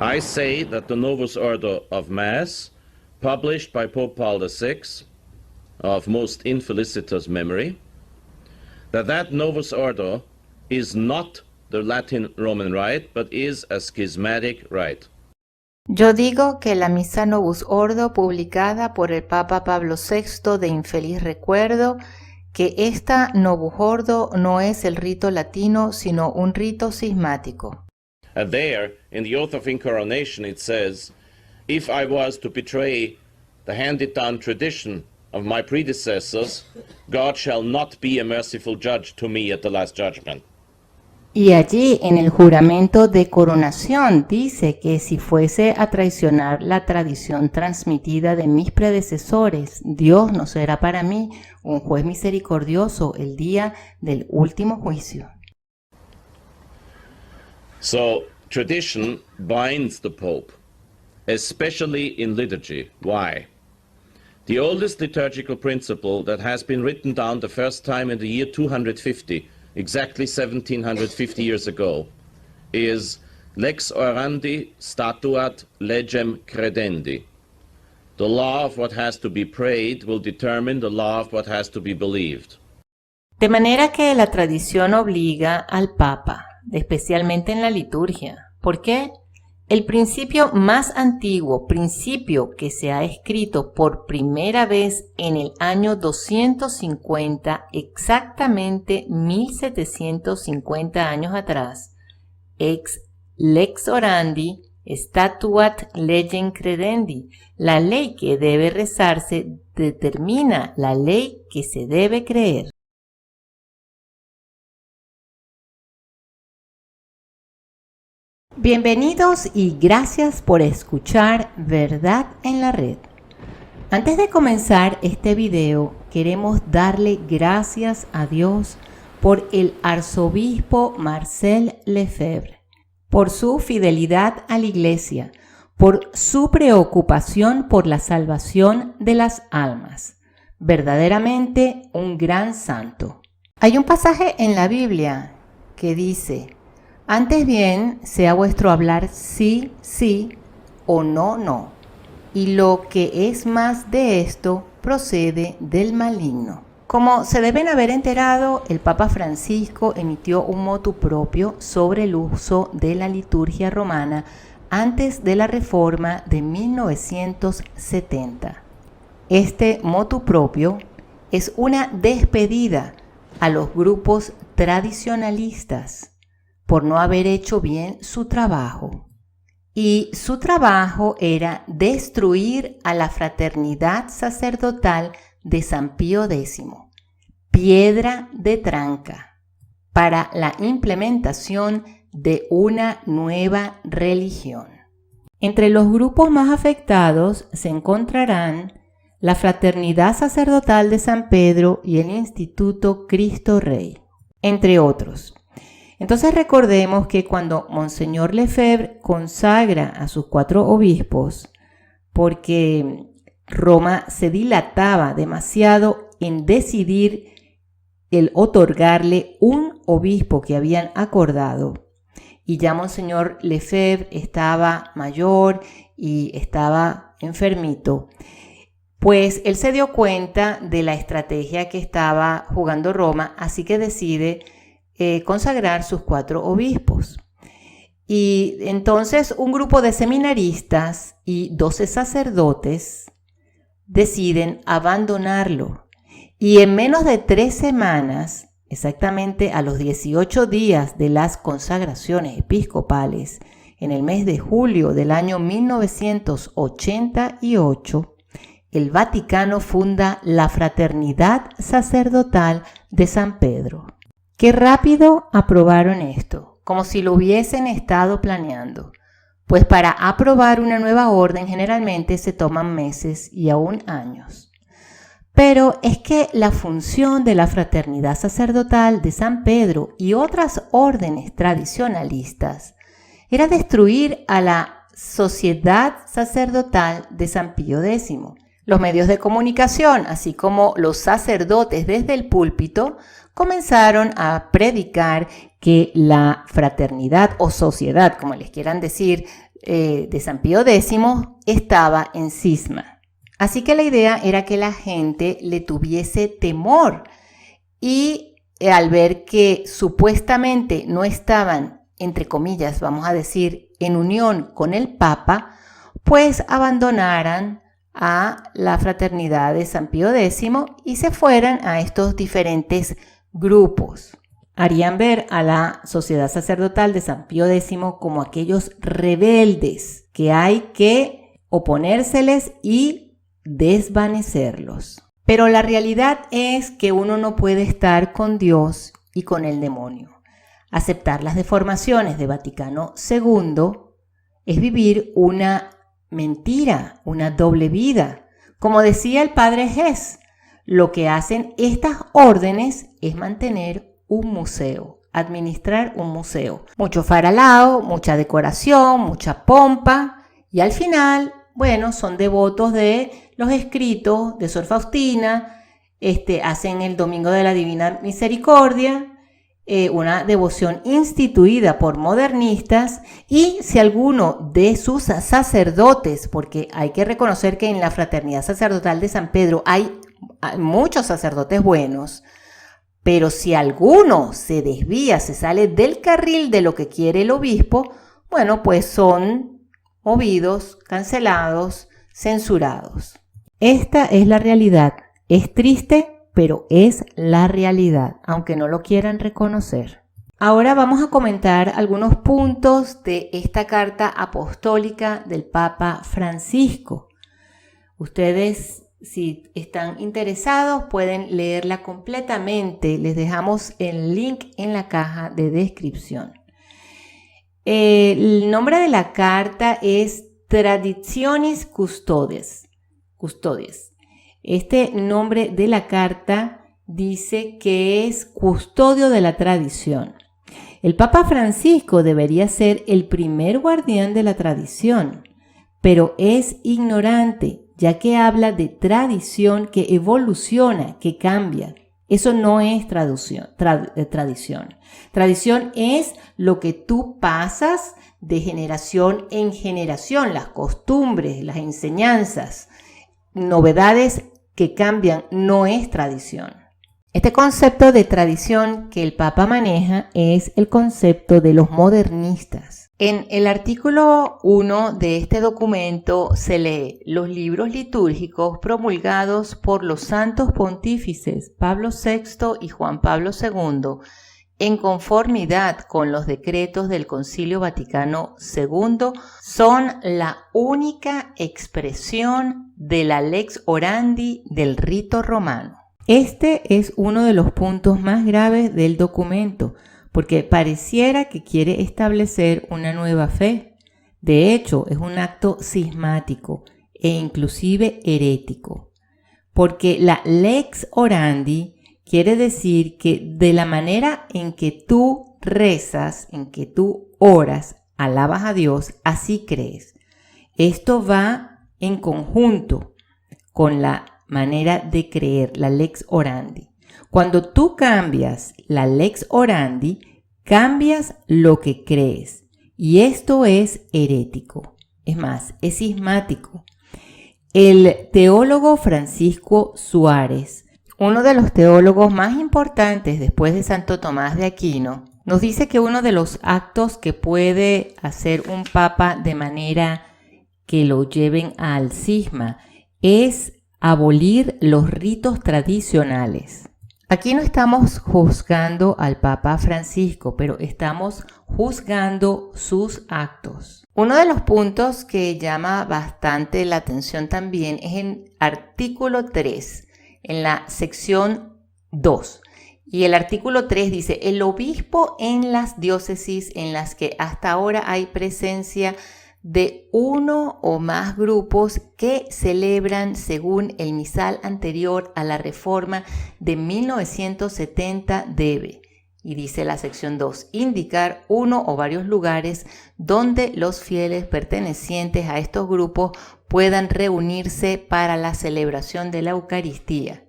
I say that the Novus Ordo of Mass, published by Pope Paul VI, of most infelicitous memory, that Novus Ordo is not the Latin Roman Rite, but is a schismatic rite. Yo digo que la misa Novus Ordo, publicada por el Papa Pablo VI de infeliz recuerdo, que esta Novus Ordo no es el rito latino, sino un rito cismático. And there, in the oath of incoronation, it says, if I was to betray the handed-down tradition of my predecessors, God shall not be a merciful judge to me at the last judgment. Y allí en el juramento de coronación dice que si fuese a traicionar la tradición transmitida de mis predecesores, Dios no será para mí un juez misericordioso el día del último juicio. So, tradition binds the Pope, especially in liturgy. Why? The oldest liturgical principle that has been written down the first time in the year 250, exactly 1750 years ago, is lex orandi statuat legem credendi. The law of what has to be prayed will determine the law of what has to be believed. De manera que la tradición obliga al Papa, especialmente en la liturgia. ¿Por qué? El principio más antiguo, principio que se ha escrito por primera vez en el año 250, exactamente 1750 años atrás, ex lex orandi statuat legem credendi, la ley que debe rezarse determina la ley que se debe creer. Bienvenidos y gracias por escuchar Verdad en la Red. Antes de comenzar este video, queremos darle gracias a Dios por el arzobispo Marcel Lefebvre, por su fidelidad a la Iglesia, por su preocupación por la salvación de las almas. Verdaderamente un gran santo. Hay un pasaje en la Biblia que dice: antes bien, sea vuestro hablar sí, sí, o no, no. Y lo que es más de esto procede del maligno. Como se deben haber enterado, el Papa Francisco emitió un motu propio sobre el uso de la liturgia romana antes de la Reforma de 1970. Este motu propio es una despedida a los grupos tradicionalistas por no haber hecho bien su trabajo. Y su trabajo era destruir a la fraternidad sacerdotal de San Pío X, piedra de tranca, para la implementación de una nueva religión. Entre los grupos más afectados se encontrarán la Fraternidad Sacerdotal de San Pedro y el Instituto Cristo Rey, entre otros. Entonces recordemos que cuando Monseñor Lefebvre consagra a sus 4 obispos, porque Roma se dilataba demasiado en decidir el otorgarle un obispo que habían acordado, y ya Monseñor Lefebvre estaba mayor y estaba enfermito, pues él se dio cuenta de la estrategia que estaba jugando Roma, así que decide consagrar sus 4 obispos. Y entonces un grupo de seminaristas y 12 sacerdotes deciden abandonarlo. Y en menos de 3 semanas, exactamente a los 18 días de las consagraciones episcopales, en el mes de julio del año 1988, el Vaticano funda la Fraternidad Sacerdotal de San Pedro. Qué rápido aprobaron esto, como si lo hubiesen estado planeando, pues para aprobar una nueva orden generalmente se toman meses y aún años. Pero es que la función de la Fraternidad Sacerdotal de San Pedro y otras órdenes tradicionalistas era destruir a la Sociedad Sacerdotal de San Pío X. Los medios de comunicación, así como los sacerdotes desde el púlpito, comenzaron a predicar que la fraternidad o sociedad, como les quieran decir, de San Pío X estaba en cisma. Así que la idea era que la gente le tuviese temor y al ver que supuestamente no estaban, entre comillas, vamos a decir, en unión con el Papa, pues abandonaran a la fraternidad de San Pío X y se fueran a estos diferentes grupos. Harían ver a la sociedad sacerdotal de San Pío X como aquellos rebeldes que hay que oponérseles y desvanecerlos. Pero la realidad es que uno no puede estar con Dios y con el demonio. Aceptar las deformaciones de Vaticano II es vivir una mentira, una doble vida. Como decía el padre Hess, lo que hacen estas órdenes es mantener un museo, administrar un museo. Mucho faralao, mucha decoración, mucha pompa y al final, bueno, son devotos de los escritos de Sor Faustina, hacen el Domingo de la Divina Misericordia, una devoción instituida por modernistas, y si alguno de sus sacerdotes, porque hay que reconocer que en la Fraternidad Sacerdotal de San Pedro hay muchos sacerdotes buenos, pero si alguno se desvía, se sale del carril de lo que quiere el obispo, bueno, pues son movidos, cancelados, censurados. Esta es la realidad. Es triste, pero es la realidad, aunque no lo quieran reconocer. Ahora vamos a comentar algunos puntos de esta carta apostólica del Papa Francisco. Ustedes, si están interesados, pueden leerla completamente. Les dejamos el link en la caja de descripción. El nombre de la carta es Traditionis Custodes. Este nombre de la carta dice que es custodio de la tradición. El Papa Francisco debería ser el primer guardián de la tradición, pero es ignorante, ya que habla de tradición que evoluciona, que cambia. Eso no es tradición. Tradición es lo que tú pasas de generación en generación, las costumbres, las enseñanzas, novedades que cambian, no es tradición. Este concepto de tradición que el Papa maneja es el concepto de los modernistas. En el artículo 1 de este documento se lee: los libros litúrgicos promulgados por los santos pontífices Pablo VI y Juan Pablo II, en conformidad con los decretos del Concilio Vaticano II, son la única expresión de la lex orandi del rito romano. Este es uno de los puntos más graves del documento, porque pareciera que quiere establecer una nueva fe. De hecho, es un acto cismático e inclusive herético, porque la lex orandi quiere decir que de la manera en que tú rezas, en que tú oras, alabas a Dios, así crees. Esto va en conjunto con la manera de creer, la lex orandi. Cuando tú cambias la lex orandi, cambias lo que crees. Y esto es herético. Es más, es cismático. El teólogo Francisco Suárez, uno de los teólogos más importantes después de Santo Tomás de Aquino, nos dice que uno de los actos que puede hacer un papa de manera que lo lleven al cisma es abolir los ritos tradicionales. Aquí no estamos juzgando al Papa Francisco, pero estamos juzgando sus actos. Uno de los puntos que llama bastante la atención también es en artículo 3, en la sección 2. Y el artículo 3 dice: el obispo en las diócesis en las que hasta ahora hay presencia de uno o más grupos que celebran según el misal anterior a la reforma de 1970 debe, y dice la sección 2, indicar uno o varios lugares donde los fieles pertenecientes a estos grupos puedan reunirse para la celebración de la Eucaristía.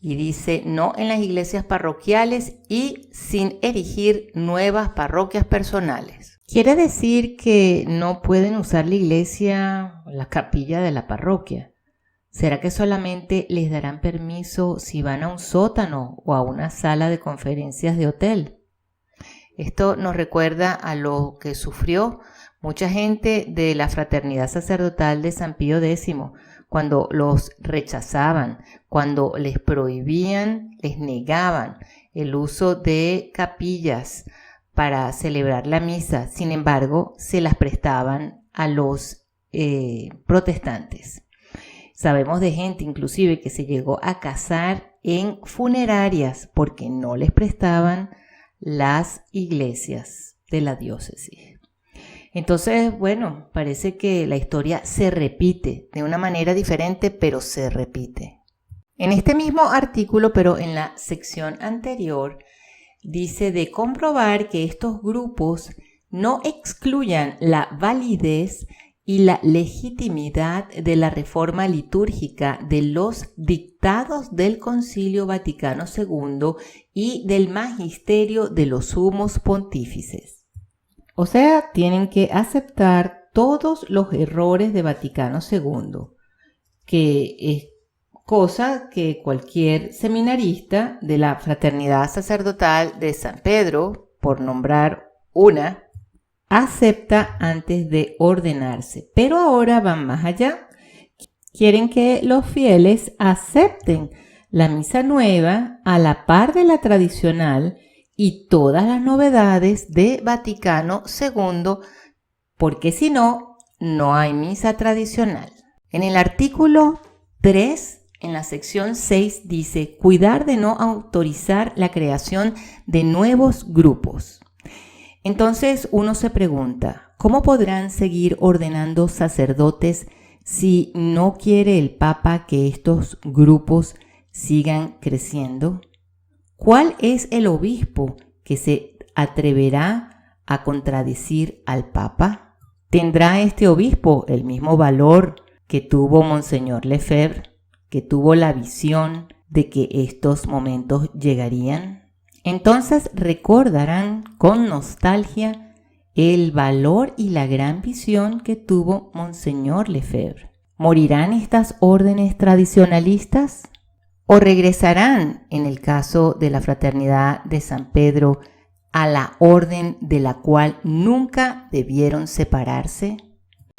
Y dice: no en las iglesias parroquiales y sin erigir nuevas parroquias personales. Quiere decir que no pueden usar la iglesia o la capilla de la parroquia. ¿Será que solamente les darán permiso si van a un sótano o a una sala de conferencias de hotel? Esto nos recuerda a lo que sufrió mucha gente de la fraternidad sacerdotal de San Pío X, cuando los rechazaban, cuando les prohibían, les negaban el uso de capillas para celebrar la misa. Sin embargo, se las prestaban a los protestantes. Sabemos de gente inclusive que se llegó a casar en funerarias porque no les prestaban las iglesias de la diócesis. Entonces, bueno, parece que la historia se repite de una manera diferente, pero se repite. En este mismo artículo, pero en la sección anterior, dice de comprobar que estos grupos no excluyan la validez y la legitimidad de la reforma litúrgica de los dictados del Concilio Vaticano II y del magisterio de los sumos pontífices. O sea, tienen que aceptar todos los errores de Vaticano II, que es cosa que cualquier seminarista de la Fraternidad Sacerdotal de San Pedro, por nombrar una, acepta antes de ordenarse. Pero ahora van más allá. Quieren que los fieles acepten la misa nueva a la par de la tradicional y todas las novedades de Vaticano II, porque si no, no hay misa tradicional. En el artículo 3, en la sección 6, dice cuidar de no autorizar la creación de nuevos grupos. Entonces uno se pregunta, ¿cómo podrán seguir ordenando sacerdotes si no quiere el Papa que estos grupos sigan creciendo? ¿Cuál es el obispo que se atreverá a contradecir al Papa? ¿Tendrá este obispo el mismo valor que tuvo Monseñor Lefebvre, que tuvo la visión de que estos momentos llegarían? Entonces recordarán con nostalgia el valor y la gran visión que tuvo Monseñor Lefebvre. ¿Morirán estas órdenes tradicionalistas? ¿O regresarán, en el caso de la Fraternidad de San Pedro, a la orden de la cual nunca debieron separarse?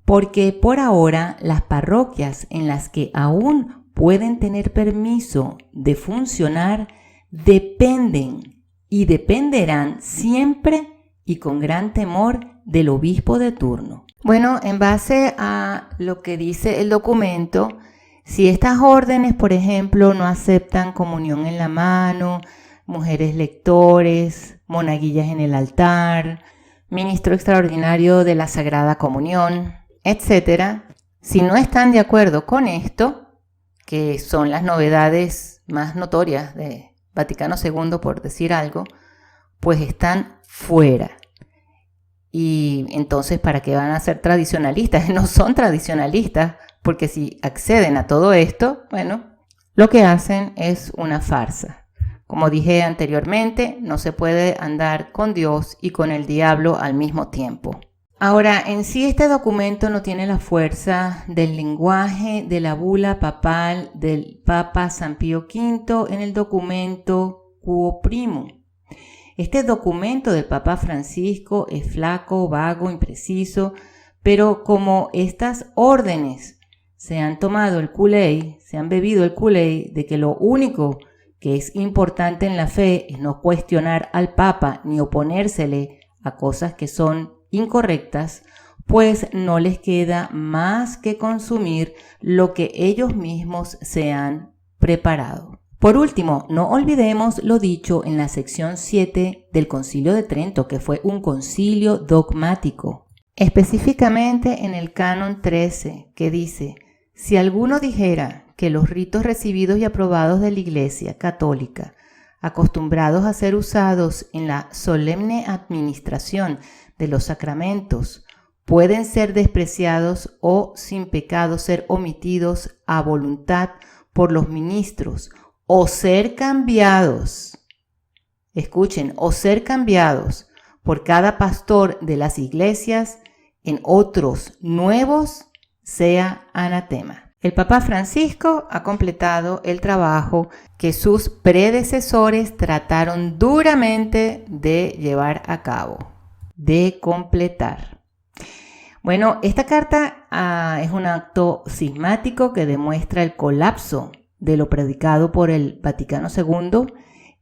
Porque por ahora las parroquias en las que aún pueden tener permiso de funcionar dependen y dependerán siempre y con gran temor del obispo de turno. Bueno, en base a lo que dice el documento, si estas órdenes, por ejemplo, no aceptan comunión en la mano, mujeres lectores, monaguillas en el altar, ministro extraordinario de la Sagrada Comunión, etc., si no están de acuerdo con esto, que son las novedades más notorias de Vaticano II, por decir algo, pues están fuera. Y entonces, ¿para qué van a ser tradicionalistas? No son tradicionalistas, porque si acceden a todo esto, bueno, lo que hacen es una farsa. Como dije anteriormente, no se puede andar con Dios y con el diablo al mismo tiempo. Ahora, en sí este documento no tiene la fuerza del lenguaje de la bula papal del Papa San Pío V en el documento Quo Primum. Este documento del Papa Francisco es flaco, vago, impreciso, pero como estas órdenes se han tomado el Kool-Aid, se han bebido el Kool-Aid de que lo único que es importante en la fe es no cuestionar al Papa ni oponérsele a cosas que son incorrectas, pues no les queda más que consumir lo que ellos mismos se han preparado. Por último, no olvidemos lo dicho en la sección 7 del Concilio de Trento, que fue un concilio dogmático, específicamente en el Canon 13, que dice: si alguno dijera que los ritos recibidos y aprobados de la Iglesia Católica, acostumbrados a ser usados en la solemne administración de los sacramentos, pueden ser despreciados o sin pecado ser omitidos a voluntad por los ministros o ser cambiados, escuchen, o ser cambiados por cada pastor de las iglesias en otros nuevos sea anatema. El Papa Francisco ha completado el trabajo que sus predecesores trataron duramente de llevar a cabo, de completar. Bueno, esta carta es un acto cismático que demuestra el colapso de lo predicado por el Vaticano II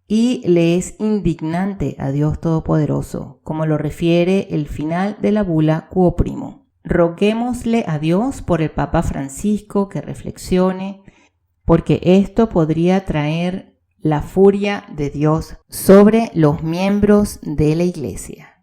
y le es indignante a Dios Todopoderoso, como lo refiere el final de la bula Quo Primo. Roguémosle a Dios por el Papa Francisco que reflexione, porque esto podría traer la furia de Dios sobre los miembros de la Iglesia.